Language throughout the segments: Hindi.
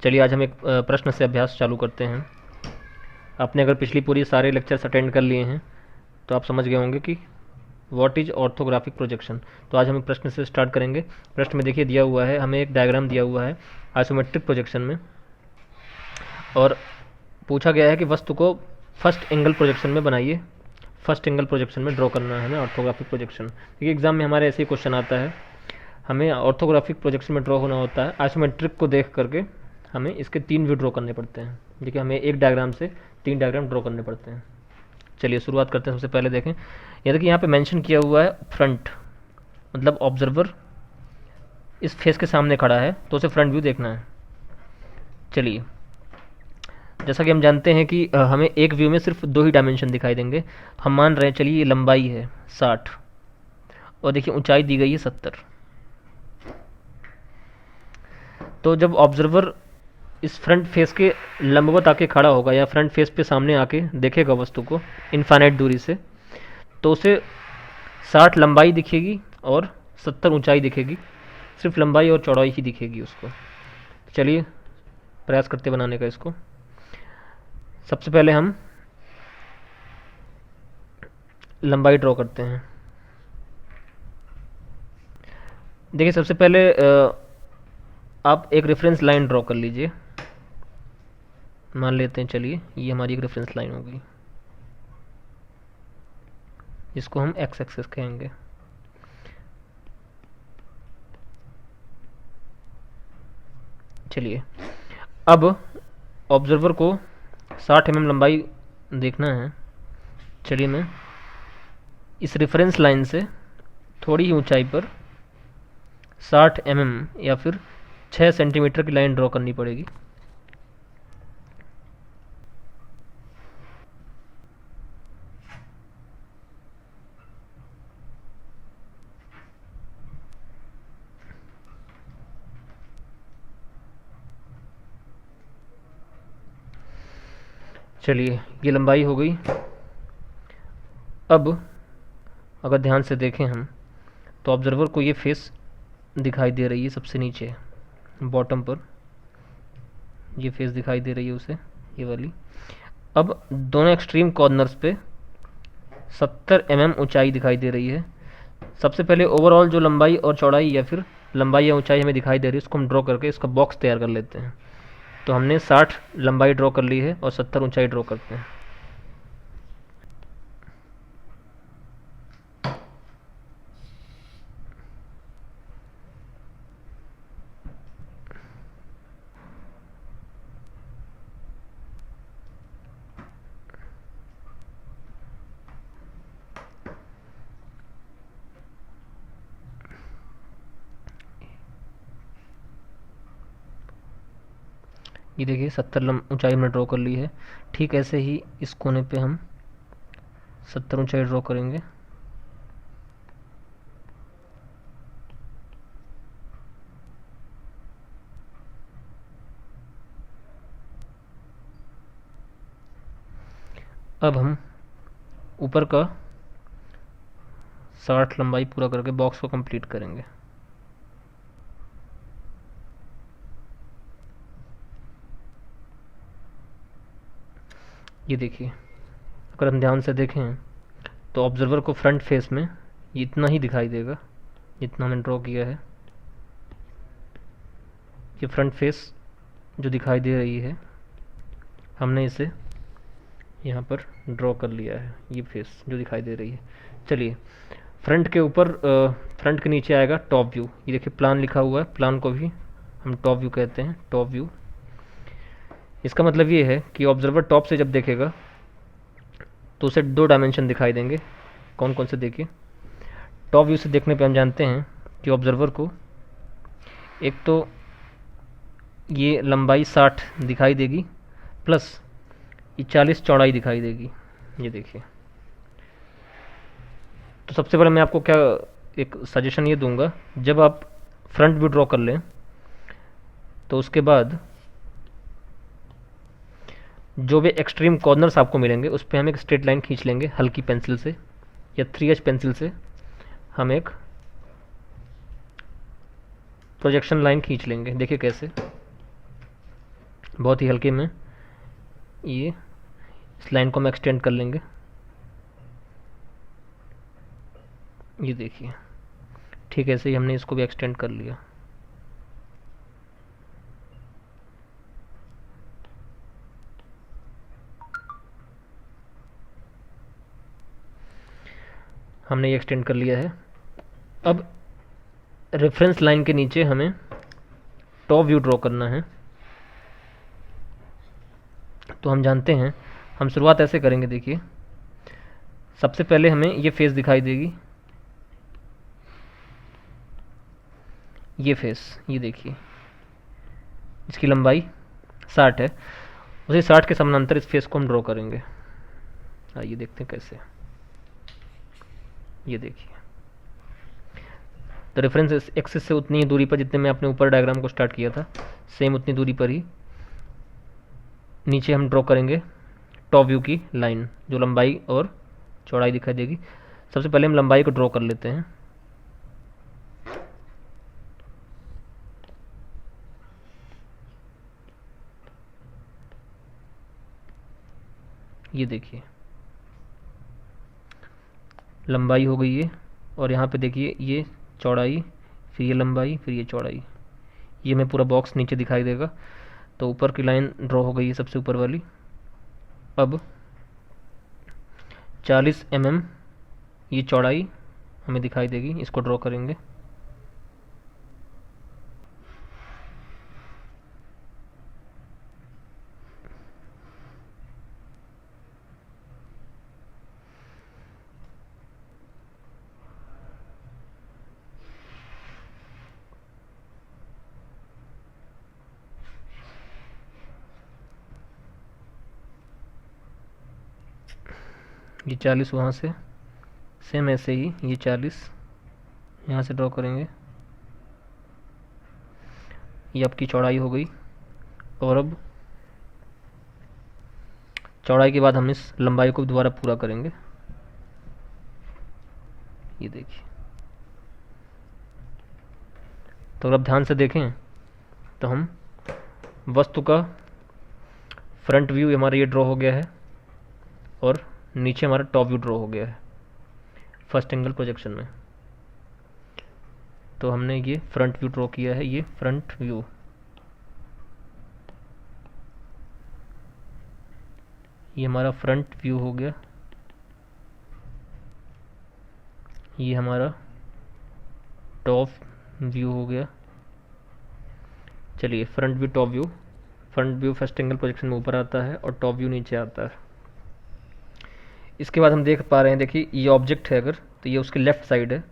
चलिए आज हम एक प्रश्न से अभ्यास चालू करते हैं। आपने अगर पिछली पूरी सारे लेक्चर्स अटेंड कर लिए हैं तो आप समझ गए होंगे कि व्हाट इज ऑर्थोग्राफिक प्रोजेक्शन। तो आज हम एक प्रश्न से स्टार्ट करेंगे। प्रश्न में देखिए दिया हुआ है, हमें एक डायग्राम दिया हुआ है आइसोमेट्रिक प्रोजेक्शन में, और पूछा गया है कि वस्तु को फर्स्ट एंगल प्रोजेक्शन में बनाइए। फर्स्ट एंगल प्रोजेक्शन में ड्रॉ करना है हमें ऑर्थोग्राफिक प्रोजेक्शन। देखिए एग्जाम में हमारे ऐसे ही क्वेश्चन आता है, हमें ऑर्थोग्राफिक प्रोजेक्शन में ड्रॉ होना होता है। आइसोमेट्रिक को देख करके हमें इसके 3 व्यू ड्रॉ करने पड़ते हैं। देखिए हमें एक डायग्राम से 3 डायग्राम ड्रॉ करने पड़ते हैं। चलिए शुरुआत करते हैं। सबसे पहले देखें, ये देखिए यहाँ पे मेंशन किया हुआ है फ्रंट, मतलब ऑब्जर्वर इस फेस के सामने खड़ा है तो उसे फ्रंट व्यू देखना है। चलिए, जैसा कि हम जानते हैं कि हमें एक व्यू में सिर्फ 2 ही डायमेंशन दिखाई देंगे। हम मान रहे हैं, चलिए ये लंबाई है 60 और देखिए ऊंचाई दी गई है 70। तो जब ऑब्जर्वर इस फ्रंट फेस के लंबवत आके खड़ा होगा या फ्रंट फेस पे सामने आके देखेगा वस्तु को इनफाइनाइट दूरी से, तो उसे 60 लंबाई दिखेगी और 70 ऊंचाई दिखेगी। सिर्फ लंबाई और चौड़ाई ही दिखेगी उसको। चलिए प्रयास करते बनाने का इसको। सबसे पहले हम लंबाई ड्रॉ करते हैं। देखिए सबसे पहले आप एक रेफरेंस लाइन ड्रॉ कर लीजिए। मान लेते हैं, चलिए ये हमारी एक रेफरेंस लाइन हो गई, जिसको हम एक्स एक्सिस कहेंगे। चलिए अब ऑब्जर्वर को 60 mm लंबाई देखना है। चलिए मैं इस रेफरेंस लाइन से थोड़ी ही ऊंचाई पर 60 mm या फिर 6 सेंटीमीटर की लाइन ड्रॉ करनी पड़ेगी। चलिए ये लंबाई हो गई। अब अगर ध्यान से देखें हम, तो ऑब्जर्वर को ये फेस दिखाई दे रही है सबसे नीचे बॉटम पर, ये फेस दिखाई दे रही है उसे, ये वाली। अब दोनों एक्सट्रीम कॉर्नर्स पे 70 mm ऊंचाई दिखाई दे रही है। सबसे पहले ओवरऑल जो लंबाई और चौड़ाई या फिर लंबाई या ऊंचाई हमें दिखाई दे रही है, उसको हम ड्रॉ करके इसका बॉक्स तैयार कर लेते हैं। तो हमने 60 लंबाई ड्रॉ कर ली है और 70 ऊंचाई ड्रॉ करते हैं। ये देखिए 70 ऊंचाई हमने ड्रॉ कर ली है। ठीक ऐसे ही इस कोने पे हम 70 ऊंचाई ड्रॉ करेंगे। अब हम ऊपर का 60 लंबाई पूरा करके बॉक्स को कंप्लीट करेंगे। ये देखिए, अगर हम ध्यान से देखें तो ऑब्जर्वर को फ्रंट फेस में ये इतना ही दिखाई देगा जितना हमने ड्रॉ किया है। ये फ्रंट फेस जो दिखाई दे रही है, हमने इसे यहाँ पर ड्रॉ कर लिया है, ये फेस जो दिखाई दे रही है। चलिए फ्रंट के ऊपर, फ्रंट के नीचे आएगा टॉप व्यू। ये देखिए प्लान लिखा हुआ है, प्लान को भी हम टॉप व्यू कहते हैं, टॉप व्यू। इसका मतलब ये है कि ऑब्जर्वर टॉप से जब देखेगा तो उसे 2 डायमेंशन दिखाई देंगे। कौन कौन से? देखिए टॉप व्यू से देखने पे हम जानते हैं कि ऑब्जर्वर को एक तो ये लंबाई 60 दिखाई देगी, प्लस ये 40 चौड़ाई दिखाई देगी। ये देखिए, तो सबसे पहले मैं आपको क्या एक सजेशन ये दूंगा, जब आप फ्रंट व्यू ड्रॉ कर लें तो उसके बाद जो भी एक्सट्रीम कॉर्नर्स आपको मिलेंगे उस पर हम एक स्ट्रेट लाइन खींच लेंगे हल्की पेंसिल से या 3H पेंसिल से। हम एक प्रोजेक्शन लाइन खींच लेंगे। देखिए कैसे, बहुत ही हल्के में ये इस लाइन को हम एक्सटेंड कर लेंगे। ये देखिए, ठीक ऐसे ही हमने इसको भी एक्सटेंड कर लिया। हमने ये एक्सटेंड कर लिया है। अब रेफरेंस लाइन के नीचे हमें टॉप व्यू ड्रॉ करना है। तो हम जानते हैं, हम शुरुआत ऐसे करेंगे। देखिए, सबसे पहले हमें ये फेस दिखाई देगी, ये फेस, ये देखिए, इसकी लंबाई 60 है। उसी 60 के समानांतर इस फेस को हम ड्रॉ करेंगे। आइए देखते हैं कैसे। ये देखिए, तो रेफरेंस एक्सिस से उतनी ही दूरी पर जितने में आपने ऊपर डायग्राम को स्टार्ट किया था, सेम उतनी दूरी पर ही नीचे हम ड्रॉ करेंगे टॉप व्यू की लाइन, जो लंबाई और चौड़ाई दिखाई देगी। सबसे पहले हम लंबाई को ड्रॉ कर लेते हैं। ये देखिए, लंबाई हो गई है, और यहाँ पे देखिए ये चौड़ाई, फिर ये लंबाई, फिर ये चौड़ाई, ये हमें पूरा बॉक्स नीचे दिखाई देगा। तो ऊपर की लाइन ड्रॉ हो गई है, सबसे ऊपर वाली। अब 40 mm ये चौड़ाई हमें दिखाई देगी, इसको ड्रॉ करेंगे। ये 40 वहाँ से, सेम ऐसे ही ये 40 यहाँ से ड्रॉ करेंगे। ये आपकी चौड़ाई हो गई। और अब चौड़ाई के बाद हम इस लंबाई को दोबारा पूरा करेंगे। ये देखिए, तो अगर आप ध्यान से देखें तो हम वस्तु का फ्रंट व्यू हमारा ये ड्रॉ हो गया है, और नीचे हमारा टॉप व्यू ड्रॉ हो गया है फर्स्ट एंगल प्रोजेक्शन में। तो हमने ये फ्रंट व्यू ड्रॉ किया है, ये फ्रंट व्यू। ये हमारा फ्रंट व्यू हो गया। ये हमारा टॉप व्यू हो गया। चलिए, front view, top view. Front view first angle projection में ऊपर आता है और टॉप व्यू नीचे आता है। इसके बाद हम देख पा रहे हैं, देखिए ये ऑब्जेक्ट है अगर, तो ये उसकी लेफ़्ट साइड है।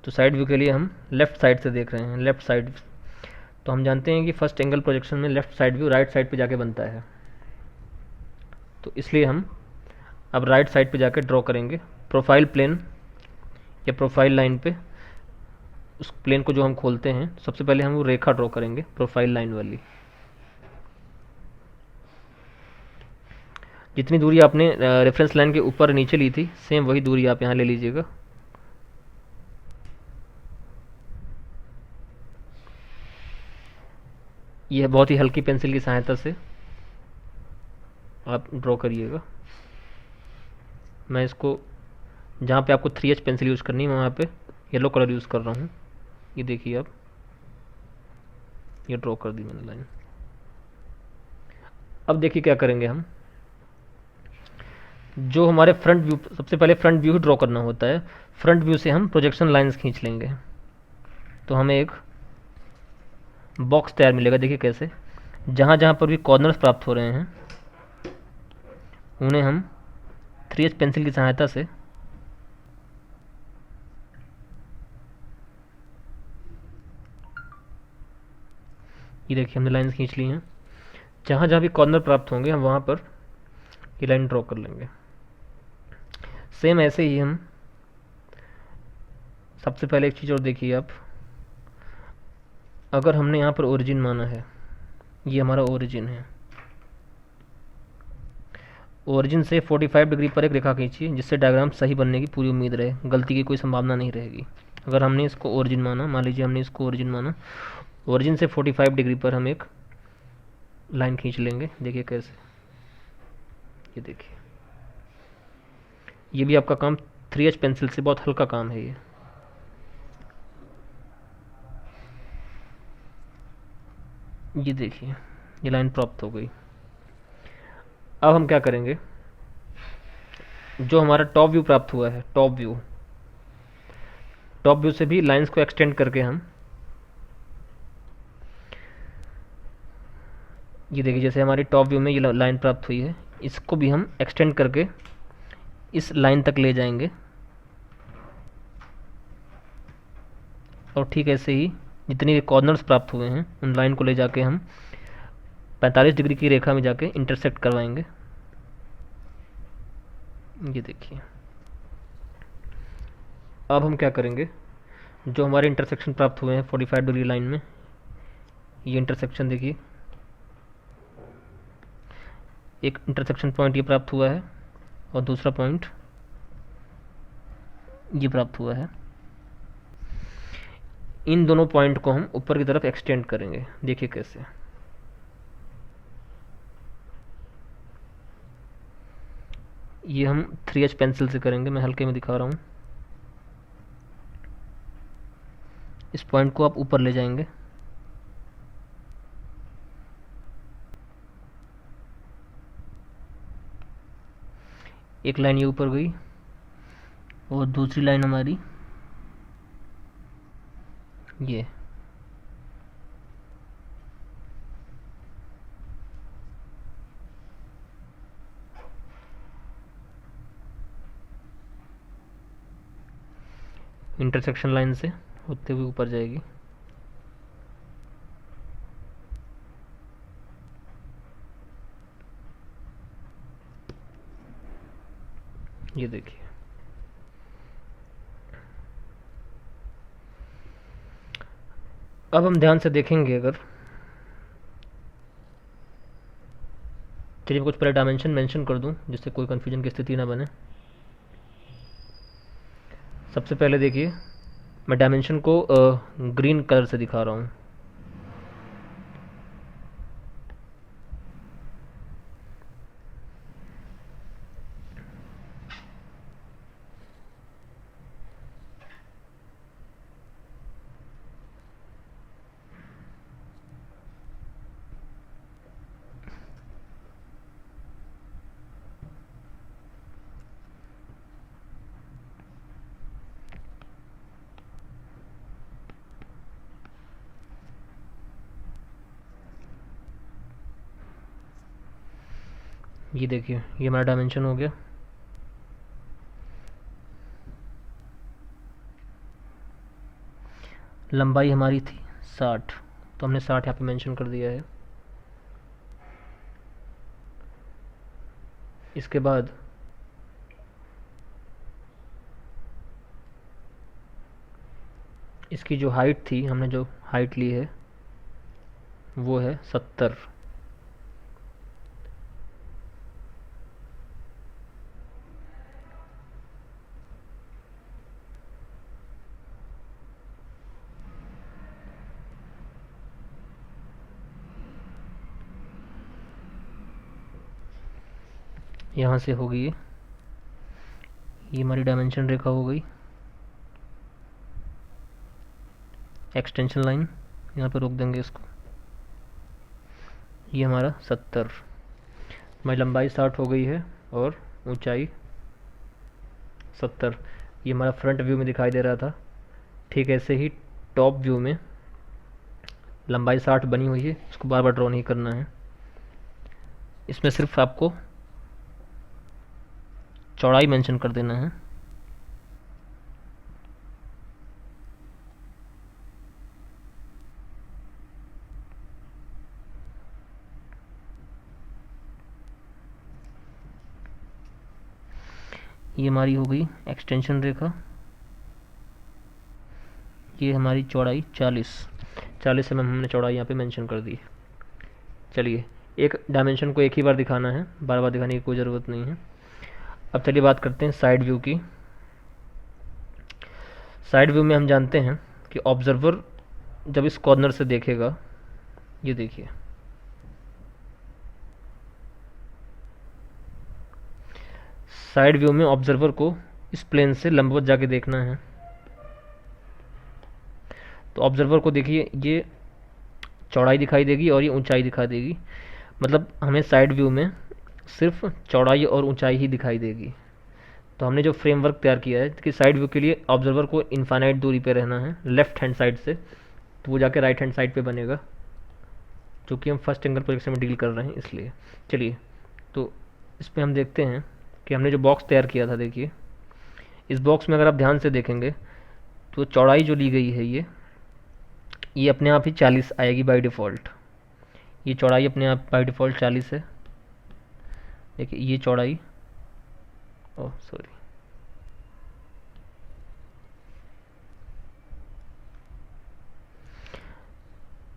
तो साइड व्यू के लिए हम लेफ़्ट साइड से देख रहे हैं, लेफ़्ट साइड। तो हम जानते हैं कि फर्स्ट एंगल प्रोजेक्शन में left side view right side पे जाके बनता है। तो इसलिए हम अब राइट साइड पे जाके ड्रॉ करेंगे प्रोफाइल प्लेन या प्रोफाइल लाइन पे। उस प्लेन को जो हम खोलते हैं, सबसे पहले हम वो रेखा ड्रॉ करेंगे प्रोफाइल लाइन वाली। जितनी दूरी आपने रेफरेंस लाइन के ऊपर नीचे ली थी, सेम वही दूरी आप यहाँ ले लीजिएगा। यह बहुत ही हल्की पेंसिल की सहायता से आप ड्रॉ करिएगा। मैं इसको, जहाँ पे आपको 3H पेंसिल यूज़ करनी है, मैं वहाँ पे येलो कलर यूज़ कर रहा हूँ। ये देखिए, अब ये ड्रॉ कर दी मैंने लाइन। अब देखिए क्या करेंगे हम, जो हमारे फ्रंट व्यू, सबसे पहले फ्रंट व्यू ही ड्रॉ करना होता है। फ्रंट व्यू से हम प्रोजेक्शन लाइंस खींच लेंगे, तो हमें एक बॉक्स तैयार मिलेगा। देखिए कैसे, जहाँ जहाँ पर भी कॉर्नर्स प्राप्त हो रहे हैं, उन्हें हम 3H पेंसिल की सहायता से ये देखिए हमने लाइंस खींच ली हैं। जहाँ जहाँ भी कॉर्नर प्राप्त होंगे, हम वहाँ पर ये लाइन ड्रॉ कर लेंगे। सेम ऐसे ही हम सबसे पहले एक चीज़ और देखिए आप, अगर हमने यहाँ पर ओरिजिन माना है, ये हमारा ओरिजिन है, ओरिजिन से 45 डिग्री पर एक रेखा खींचिए, जिससे डायग्राम सही बनने की पूरी उम्मीद रहे, गलती की कोई संभावना नहीं रहेगी। अगर हमने इसको ओरिजिन माना, मान लीजिए हमने इसको ओरिजिन माना, ओरिजिन से 45 डिग्री पर हम एक लाइन खींच लेंगे। देखिए कैसे, ये देखिए, ये भी आपका काम 3H पेंसिल से, बहुत हल्का काम है ये देखिए, ये लाइन प्राप्त हो गई। अब हम क्या करेंगे, जो हमारा टॉप व्यू प्राप्त हुआ है, टॉप व्यू से भी लाइंस को एक्सटेंड करके हम, ये देखिए जैसे हमारी टॉप व्यू में ये लाइन प्राप्त हुई है, इसको भी हम एक्सटेंड करके इस लाइन तक ले जाएंगे। और ठीक ऐसे ही जितनी भी कॉर्नर्स प्राप्त हुए हैं उन लाइन को ले जाके हम 45 डिग्री की रेखा में जाके इंटरसेक्ट करवाएंगे। ये देखिए, अब हम क्या करेंगे, जो हमारे इंटरसेक्शन प्राप्त हुए हैं 45 डिग्री लाइन में, ये इंटरसेक्शन देखिए, एक इंटरसेक्शन पॉइंट ये प्राप्त हुआ है और दूसरा पॉइंट ये प्राप्त हुआ है। इन दोनों पॉइंट को हम ऊपर की तरफ एक्सटेंड करेंगे। देखिए कैसे, ये हम 3H पेंसिल से करेंगे, मैं हल्के में दिखा रहा हूँ। इस पॉइंट को आप ऊपर ले जाएंगे, एक लाइन ये ऊपर गई और दूसरी लाइन हमारी ये, इंटरसेक्शन लाइन से होते हुए ऊपर जाएगी। ये देखिए, अब हम ध्यान से देखेंगे, अगर चलिए कुछ पहले डायमेंशन मेंशन कर दूं जिससे कोई कंफ्यूजन की स्थिति ना बने। सबसे पहले देखिए, मैं डायमेंशन को ग्रीन कलर से दिखा रहा हूँ। ये देखिए, ये हमारा डायमेंशन हो गया। लंबाई हमारी थी 60, तो हमने 60 यहाँ पे मेंशन कर दिया है। इसके बाद इसकी जो हाइट थी, हमने जो हाइट ली है वो है 70। यहाँ से होगी ये हमारी डायमेंशन रेखा हो गई, एक्सटेंशन लाइन, यहाँ पे रोक देंगे इसको। ये हमारा 70, हमारी लंबाई 60 हो गई है और ऊंचाई 70। ये हमारा फ्रंट व्यू में दिखाई दे रहा था। ठीक ऐसे ही टॉप व्यू में लंबाई 60 बनी हुई है, इसको बार बार ड्रॉ नहीं करना है। इसमें सिर्फ आपको चौड़ाई मेंशन कर देना है। ये हमारी हो गई एक्सटेंशन रेखा। ये हमारी चौड़ाई 40 mm हमने चौड़ाई यहाँ पे मेंशन कर दी। चलिए, एक डायमेंशन को एक ही बार दिखाना है, बार बार दिखाने की कोई ज़रूरत नहीं है। अब चलिए बात करते हैं साइड व्यू की। साइड व्यू में हम जानते हैं कि ऑब्जर्वर जब इस कॉर्नर से देखेगा, ये देखिए, साइड व्यू में ऑब्जर्वर को इस प्लेन से लंबवत जाके देखना है। तो ऑब्जर्वर को देखिए, ये चौड़ाई दिखाई देगी और ये ऊंचाई दिखाई देगी, मतलब हमें साइड व्यू में सिर्फ चौड़ाई और ऊंचाई ही दिखाई देगी। तो हमने जो फ्रेमवर्क तैयार किया है कि साइड व्यू के लिए ऑब्जर्वर को इनफाइनाइट दूरी पे रहना है लेफ्ट हैंड साइड से, तो वो जाके राइट हैंड साइड पे बनेगा, जो कि हम फर्स्ट एंगल प्रोजेक्शन में डील कर रहे हैं इसलिए। चलिए, तो इस पर हम देखते हैं कि हमने जो बॉक्स तैयार किया था, देखिए इस बॉक्स में अगर आप ध्यान से देखेंगे तो चौड़ाई जो ली गई है ये अपने आप ही 40 आएगी बाय डिफ़ॉल्ट। ये चौड़ाई अपने आप बाय डिफ़ॉल्ट 40 है। देखिए ये चौड़ाई, ओह सॉरी,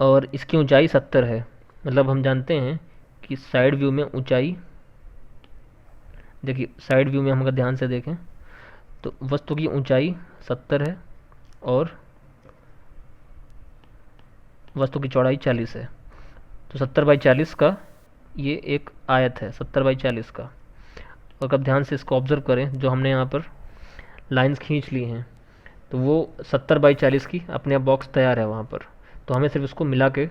और इसकी ऊंचाई 70 है। मतलब हम जानते हैं कि साइड व्यू में ऊंचाई, देखिए साइड व्यू में हम अगर ध्यान से देखें तो वस्तु की ऊंचाई 70 है और वस्तु की चौड़ाई 40 है। तो 70/40 का ये एक आयत है, 70/40 का। और अब ध्यान से इसको ऑब्जर्व करें, जो हमने यहाँ पर लाइंस खींच ली हैं तो वो 70/40 की अपने आप बॉक्स तैयार है वहाँ पर। तो हमें सिर्फ इसको मिला के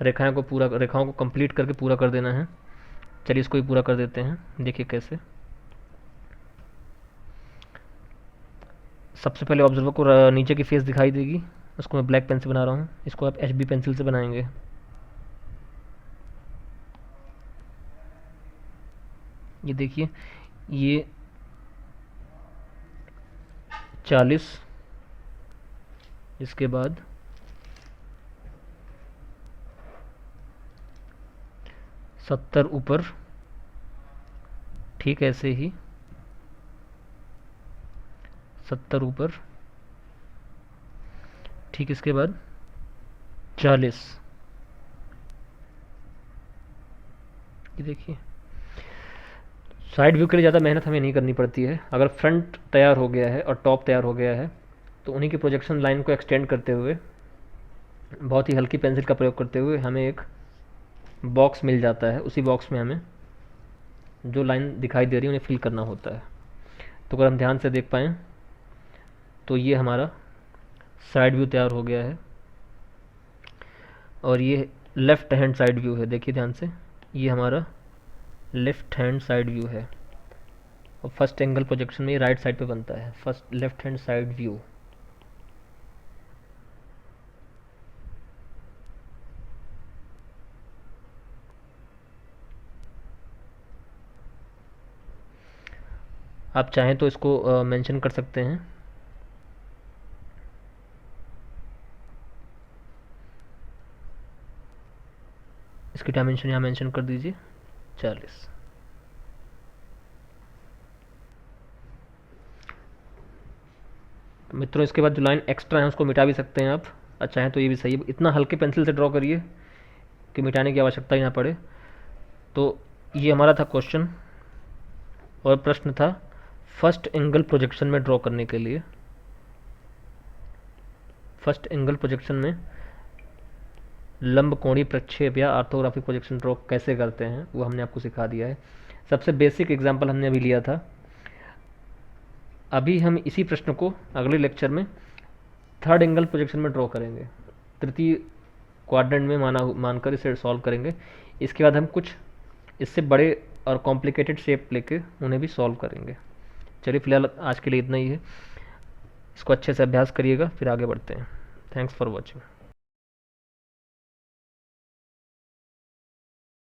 रेखाओं को कंप्लीट करके पूरा कर देना है। चलिए इसको भी पूरा कर देते हैं, देखिए कैसे। सबसे पहले ऑब्जर्वर को नीचे की फेस दिखाई देगी, उसको मैं ब्लैक पेन से बना रहा हूँ, इसको आप HB पेंसिल से बनाएंगे। ये देखिए, ये 40, इसके बाद 70 ऊपर, ठीक ऐसे ही 70 ऊपर, ठीक इसके बाद 40। ये देखिए, साइड व्यू के लिए ज़्यादा मेहनत हमें नहीं करनी पड़ती है। अगर फ्रंट तैयार हो गया है और टॉप तैयार हो गया है तो उन्हीं की प्रोजेक्शन लाइन को एक्सटेंड करते हुए, बहुत ही हल्की पेंसिल का प्रयोग करते हुए हमें एक बॉक्स मिल जाता है। उसी बॉक्स में हमें जो लाइन दिखाई दे रही है उन्हें फिल करना होता है। तो अगर हम ध्यान से देख पाएँ तो ये हमारा साइड व्यू तैयार हो गया है और ये लेफ़्ट हैंड साइड व्यू है। देखिए ध्यान से, ये हमारा लेफ़्ट हैंड साइड व्यू है और फर्स्ट एंगल प्रोजेक्शन में ये राइट साइड पे बनता है, first left hand side view. आप चाहें तो इसको मेंशन कर सकते हैं। इसकी डायमेंशन यहाँ मेंशन कर दीजिए 40। मित्रों, इसके बाद जो लाइन एक्स्ट्रा है उसको मिटा भी सकते हैं आप, चाहें तो ये भी सही है। इतना हल्के पेंसिल से ड्रॉ करिए कि मिटाने की आवश्यकता ही ना पड़े। तो ये हमारा था क्वेश्चन और प्रश्न था फर्स्ट एंगल प्रोजेक्शन में ड्रॉ करने के लिए। फर्स्ट एंगल प्रोजेक्शन में लंब कोणीय प्रक्षेप या ऑर्थोग्राफिक प्रोजेक्शन ड्रॉ कैसे करते हैं वो हमने आपको सिखा दिया है। सबसे बेसिक एग्जांपल हमने अभी लिया था। अभी हम इसी प्रश्न को अगले लेक्चर में थर्ड एंगल प्रोजेक्शन में ड्रॉ करेंगे, तृतीय क्वाड्रेंट में मानकर इसे सॉल्व करेंगे। इसके बाद हम कुछ इससे बड़े और कॉम्प्लिकेटेड शेप लेके उन्हें भी सॉल्व करेंगे। चलिए फिलहाल आज के लिए इतना ही है। इसको अच्छे से अभ्यास करिएगा, फिर आगे बढ़ते हैं। Thanks for watching.